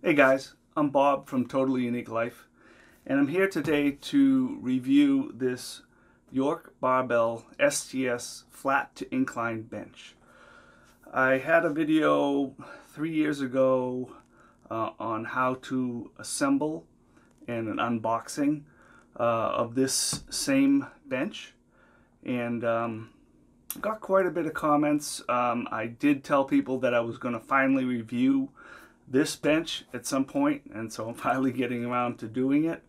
Hey guys, I'm Bob from Totally Unique Life, and I'm here today to review this York Barbell STS Flat-To-Incline bench. I had a video 3 years ago on how to assemble and an unboxing of this same bench, and got quite a bit of comments. I did tell people that I was going to finally review this bench at some point, and so I'm finally getting around to doing it.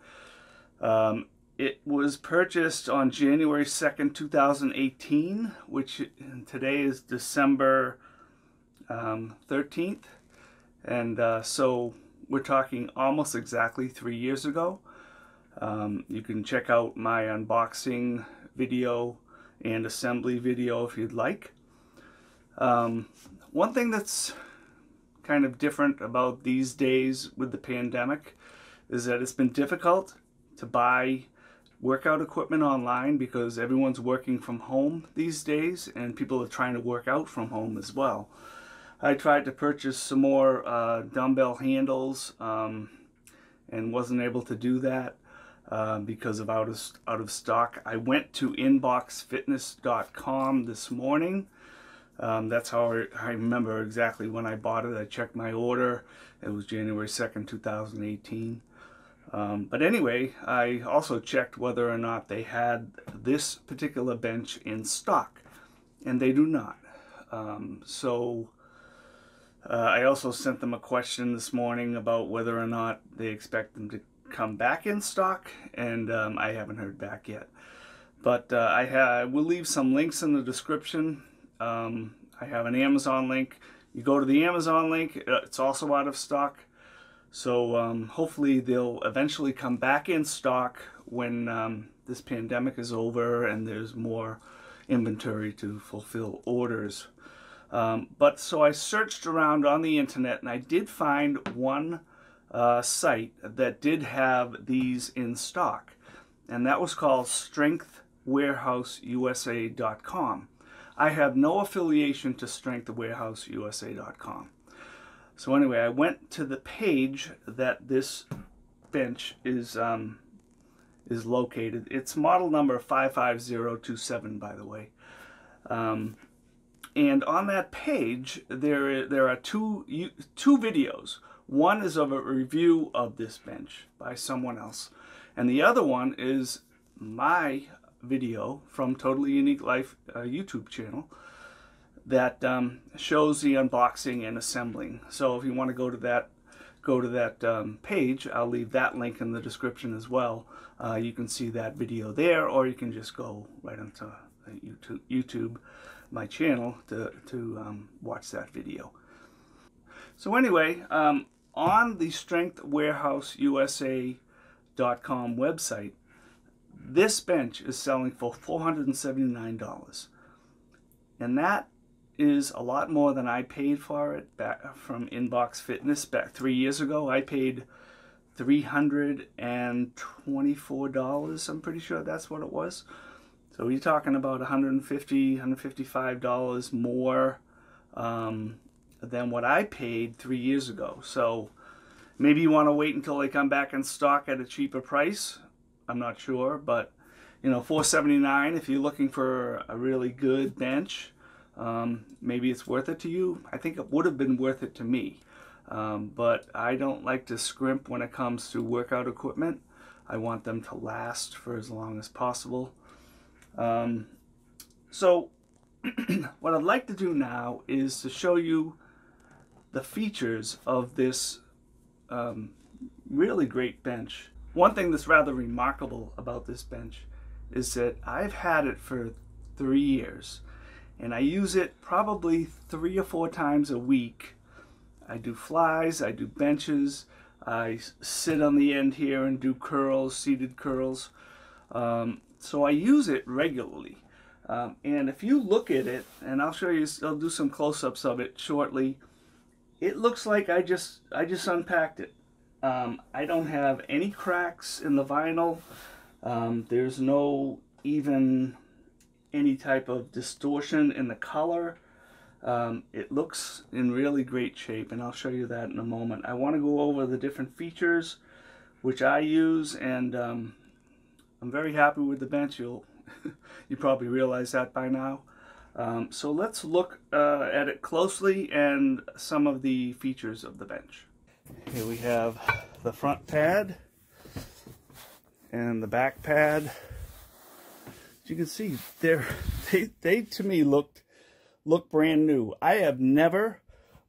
It was purchased on January 2nd, 2018, which today is December 13th, and so we're talking almost exactly 3 years ago. You can check out my unboxing video and assembly video if you'd like. One thing that's kind of different about these days with the pandemic is that it's been difficult to buy workout equipment online because everyone's working from home these days and people are trying to work out from home as well. I tried to purchase some more dumbbell handles and wasn't able to do that because of out of stock. I went to inboxfitness.com this morning. That's how I remember exactly when I bought it. I checked my order. It was January 2nd, 2018. But anyway, I also checked whether or not they had this particular bench in stock, and they do not. I also sent them a question this morning about whether or not they expect them to come back in stock, and I haven't heard back yet. But I will leave some links in the description. I have an Amazon link. You go to the Amazon link, it's also out of stock. So hopefully they'll eventually come back in stock when this pandemic is over and there's more inventory to fulfill orders. So I searched around on the internet and I did find one site that did have these in stock, and that was called strengthwarehouseusa.com. I have no affiliation to strengthwarehouseusa.com. So anyway, I went to the page that this bench is located. It's model number 55027, by the way. And on that page, there are two videos. One is of a review of this bench by someone else, and the other one is my video from Totally Unique Life YouTube channel that shows the unboxing and assembling. So if you want to go to that page, I'll leave that link in the description as well. You can see that video there, or you can just go right onto YouTube, my channel, to watch that video. So anyway, on the strengthwarehouseusa.com website, this bench is selling for $479, and that is a lot more than I paid for it back from Inbox Fitness back 3 years ago. I paid $324. I'm pretty sure that's what it was. So you're talking about $150, $155 more than what I paid 3 years ago. So maybe you want to wait until they come back in stock at a cheaper price. I'm not sure, but you know, $479 if you're looking for a really good bench, maybe it's worth it to you. I think it would have been worth it to me, but I don't like to scrimp when it comes to workout equipment. I want them to last for as long as possible. So what I'd like to do now is to show you the features of this really great bench. One thing that's rather remarkable about this bench is that I've had it for 3 years, and I use it probably 3 or 4 times a week. I do flies, I do benches, I sit on the end here and do curls, seated curls. So I use it regularly. And if you look at it, and I'll show you, I'll do some close-ups of it shortly, it looks like I just unpacked it. I don't have any cracks in the vinyl. There's no even any type of distortion in the color. It looks in really great shape, and I'll show you that in a moment. I want to go over the different features which I use, and I'm very happy with the bench. You probably realize that by now. So let's look at it closely and some of the features of the bench. Here we have the front pad and the back pad. As you can see, they to me look brand new. I have never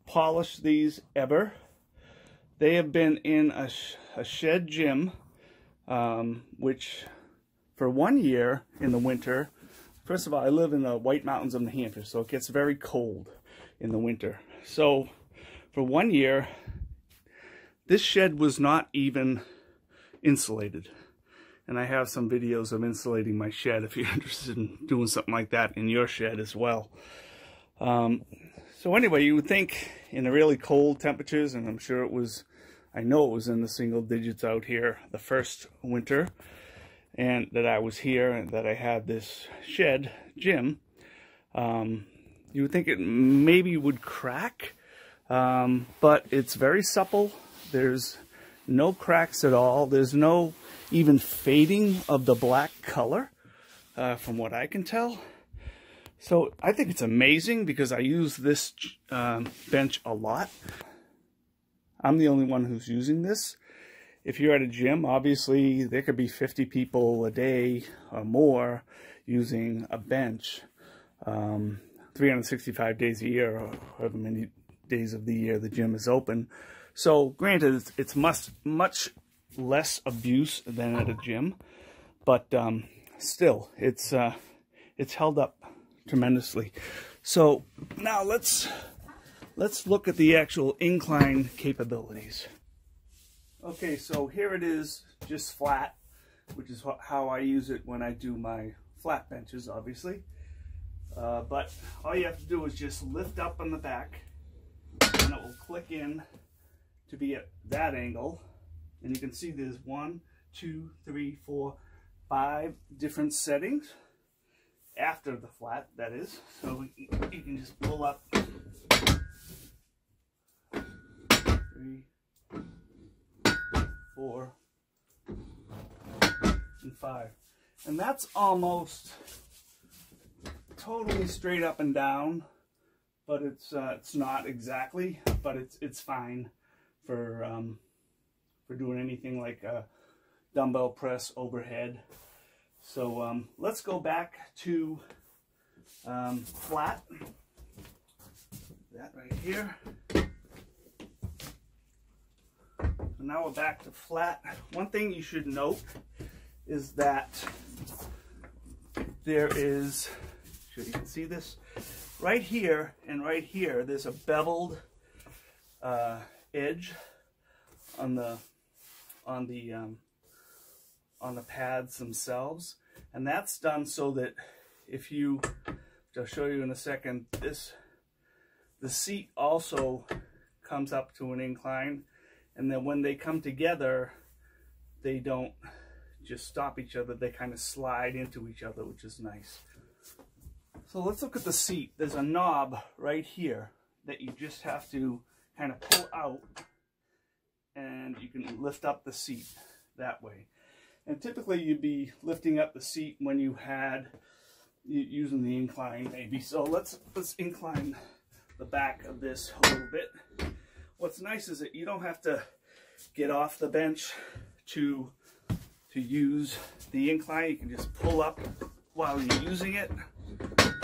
polished these ever. They have been in a shed gym, which for 1 year in the winter. First of all, I live in the White Mountains of New Hampshire, so it gets very cold in the winter. So for 1 year, this shed was not even insulated. And I have some videos of insulating my shed if you're interested in doing something like that in your shed as well. So anyway, you would think in the really cold temperatures, and I'm sure it was, I know it was in the single digits out here the first winter, and that I was here and that I had this shed gym, you would think it maybe would crack, but it's very supple. There's no cracks at all. There's no even fading of the black color, from what I can tell. So I think it's amazing because I use this bench a lot. I'm the only one who's using this. If you're at a gym, obviously there could be 50 people a day or more using a bench 365 days a year, or however many days of the year the gym is open. So granted, it's much less abuse than at a gym, but still, it's held up tremendously. So now let's look at the actual incline capabilities. Okay, so here it is, just flat, which is how I use it when I do my flat benches, obviously. But all you have to do is just lift up on the back, and it will click in to be at that angle. And you can see there's 1, 2, 3, 4, 5 different settings after the flat, that is. So you can just pull up 3, 4, and 5. And that's almost totally straight up and down, but it's not exactly, but it's fine for doing anything like a dumbbell press overhead. So let's go back to flat. That right here. So now we're back to flat. One thing you should note is that there is, sure you can see this, right here and right here, there's a beveled edge on the pads themselves, and that's done so that if you, which I'll show you in a second, the seat also comes up to an incline, and then when they come together, they don't just stop each other, they kind of slide into each other, which is nice. So let's look at the seat. There's a knob right here that you just have to kind of pull out, and you can lift up the seat that way. And typically you'd be lifting up the seat when you had using the incline maybe. So let's incline the back of this a little bit. What's nice is that you don't have to get off the bench to use the incline. You can just pull up while you're using it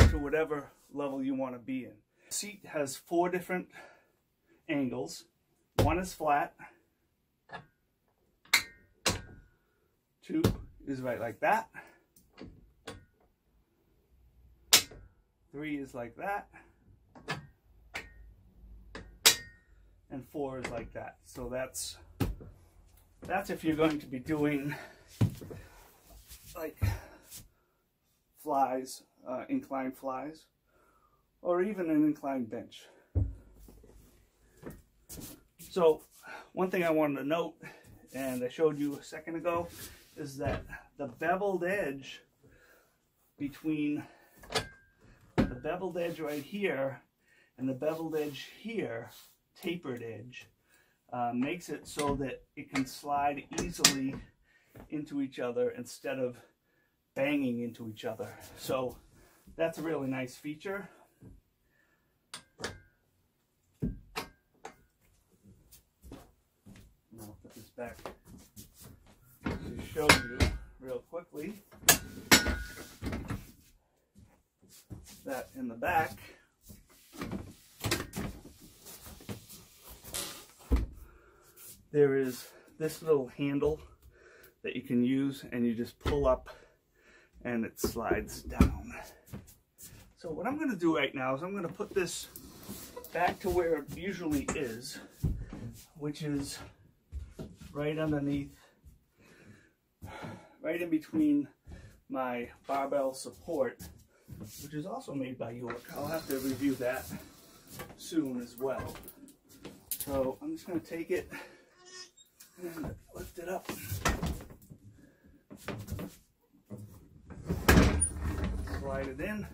to whatever level you want to be in. The seat has 4 different angles. 1 is flat. 2 is right like that. 3 is like that. And 4 is like that. So that's if you're going to be doing like flies, incline flies, or even an incline bench. So one thing I wanted to note, and I showed you a second ago, is that the beveled edge between the beveled edge right here And the beveled edge here, tapered edge, makes it so that it can slide easily into each other instead of banging into each other. So that's a really nice feature. I'll put this back to show you real quickly that in the back there is this little handle that you can use, and you just pull up and it slides down. So what I'm going to do right now is I'm going to put this back to where it usually is, which is right underneath, right in between my barbell support, which is also made by York. I'll have to review that soon as well. So I'm just going to take it and lift it up. Slide it in.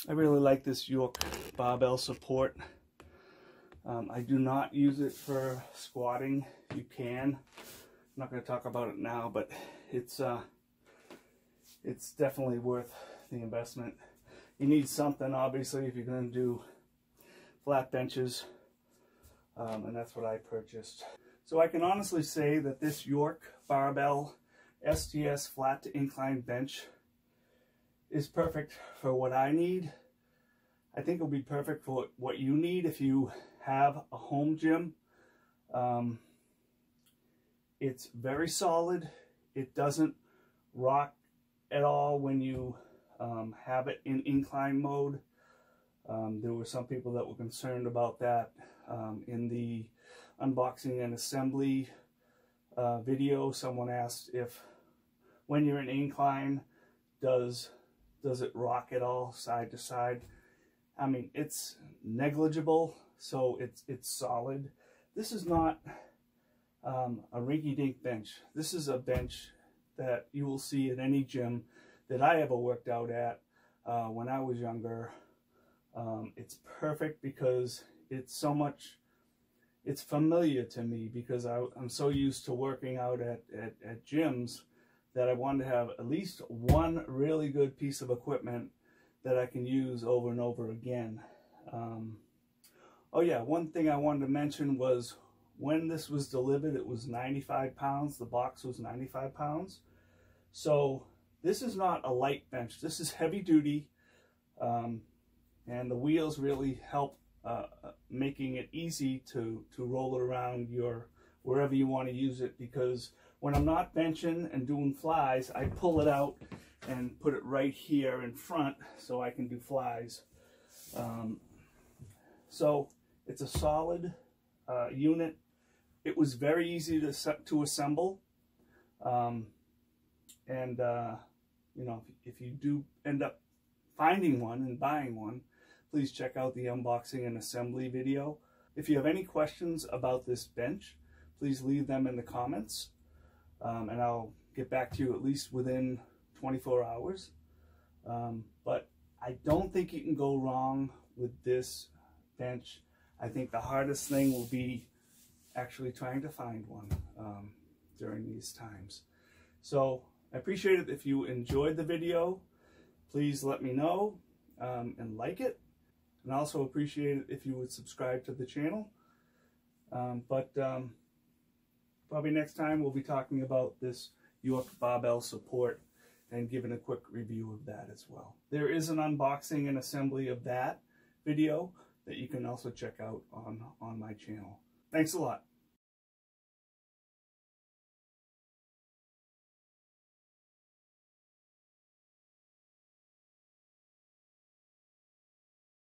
I really like this York barbell support. I do not use it for squatting. You can. I'm not going to talk about it now, but it's definitely worth the investment. You need something, obviously, if you're going to do flat benches, and that's what I purchased. So I can honestly say that this York Barbell STS Flat-To-Incline bench is perfect for what I need. I think it'll be perfect for what you need if you have a home gym. It's very solid. It doesn't rock at all when you have it in incline mode. There were some people that were concerned about that in the unboxing and assembly video. Someone asked if when you're in incline, does it rock at all side to side? I mean, it's negligible, so it's solid. This is not a rinky-dink bench. This is a bench that you will see at any gym that I ever worked out at when I was younger. It's perfect because it's familiar to me, because I'm so used to working out at gyms that I wanted to have at least one really good piece of equipment that I can use over and over again. Oh yeah, one thing I wanted to mention was when this was delivered, it was 95 pounds. The box was 95 pounds. So this is not a light bench. This is heavy duty, and the wheels really help making it easy to roll it around wherever you want to use it, because when I'm not benching and doing flies, I pull it out and put it right here in front so I can do flies. So it's a solid unit. It was very easy to assemble, and you know, if you do end up finding one and buying one, please check out the unboxing and assembly video. If you have any questions about this bench, please leave them in the comments, and I'll get back to you at least within 24 hours. But I don't think you can go wrong with this bench. I think the hardest thing will be actually trying to find one during these times. So I appreciate it if you enjoyed the video. Please let me know and like it. And I also appreciate it if you would subscribe to the channel. Probably next time we'll be talking about this York Barbell support and giving a quick review of that as well. There is an unboxing and assembly of that video that you can also check out on my channel. Thanks a lot.